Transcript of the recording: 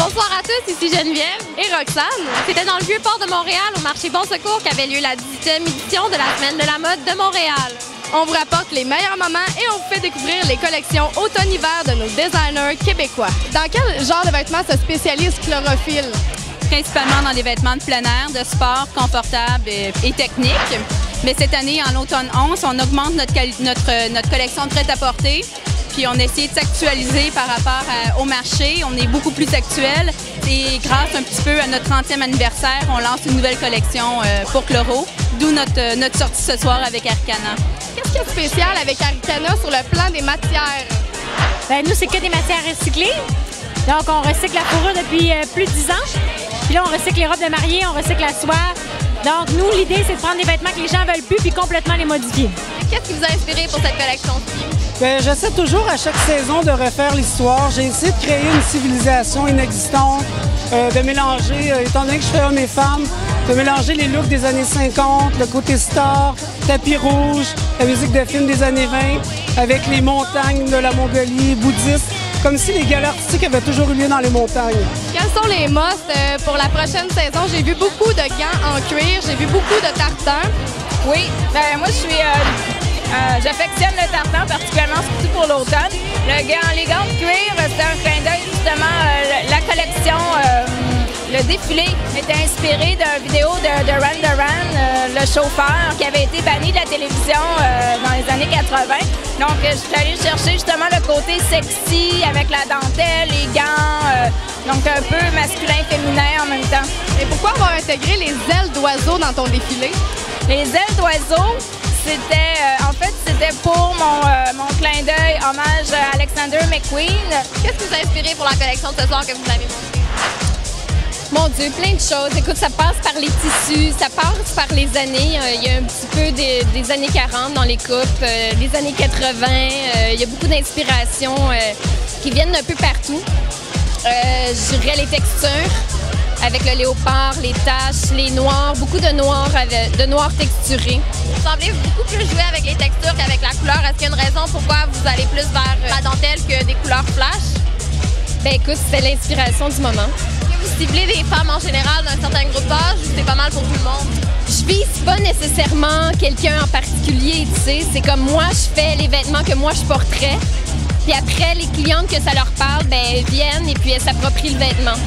Bonsoir à tous, ici Geneviève et Roxane. C'était dans le Vieux-Port de Montréal, au marché Bon Secours, qu'avait lieu la 18e édition de la Semaine de la mode de Montréal. On vous rapporte les meilleurs moments et on vous fait découvrir les collections automne-hiver de nos designers québécois. Dans quel genre de vêtements se spécialise Chlorophylle? Principalement dans des vêtements de plein air, de sport, confortables et techniques. Mais cette année, en automne 11, on augmente notre collection de prêt-à-porter. Puis on a essayé de s'actualiser par rapport au marché. On est beaucoup plus actuel. Et grâce un petit peu à notre 30e anniversaire, on lance une nouvelle collection pour Chloro. D'où notre sortie ce soir avec Arcana. Qu'est-ce qu'il y a de spécial avec Arcana sur le plan des matières? Bien, nous, c'est que des matières recyclées. Donc, on recycle la fourrure depuis plus de 10 ans. Puis là, on recycle les robes de mariée, on recycle la soie. Donc, nous, l'idée, c'est de prendre des vêtements que les gens veulent plus puis complètement les modifier. Qu'est-ce qui vous a inspiré pour cette collection-ci? Bien, j'essaie toujours à chaque saison de refaire l'histoire. J'ai essayé de créer une civilisation inexistante, de mélanger, étant donné que je fais hommes et femmes, de mélanger les looks des années 50, le côté star, tapis rouge, la musique de film des années 20, avec les montagnes de la Mongolie, bouddhiste, comme si les galas artistiques avaient toujours eu lieu dans les montagnes. Quels sont les musts pour la prochaine saison? J'ai vu beaucoup de gants en cuir, j'ai vu beaucoup de tartans. Oui, ben moi, j'affectionne le tartan, particulièrement surtout pour l'automne. Les gants de cuir, c'est un clin d'œil, justement, la collection, le défilé était inspiré d'une vidéo de Duran Duran, le chauffeur, qui avait été banni de la télévision dans les années 80. Donc, je suis allée chercher justement le côté sexy avec la dentelle, les gants, donc un peu masculin-féminin en même temps. Et pourquoi avoir intégré les ailes d'oiseau dans ton défilé? Les ailes d'oiseau, c'était pour mon clin d'œil, hommage à Alexander McQueen. Qu'est-ce qui vous a inspiré pour la collection de ce soir que vous avez montrée? Mon Dieu, plein de choses. Écoute, ça passe par les tissus, ça passe par les années. Il y a un petit peu des années 40 dans les coupes, des années 80. Il y a beaucoup d'inspirations qui viennent d'un peu partout. Je dirais les textures, avec le léopard, les taches, les noirs, beaucoup de noirs texturés. Vous semblez beaucoup plus jouer avec les textures qu'avec la couleur. Est-ce qu'il y a une raison pourquoi vous allez plus vers la dentelle que des couleurs flash? Ben écoute, c'était l'inspiration du moment. Est-ce que vous ciblez des femmes en général d'un certain groupe d'âge ou c'est pas mal pour tout le monde? Je vise pas nécessairement quelqu'un en particulier, tu sais. C'est comme moi, je fais les vêtements que moi je porterais. Puis après, les clientes que ça leur parle, ben viennent et puis elles s'approprient le vêtement.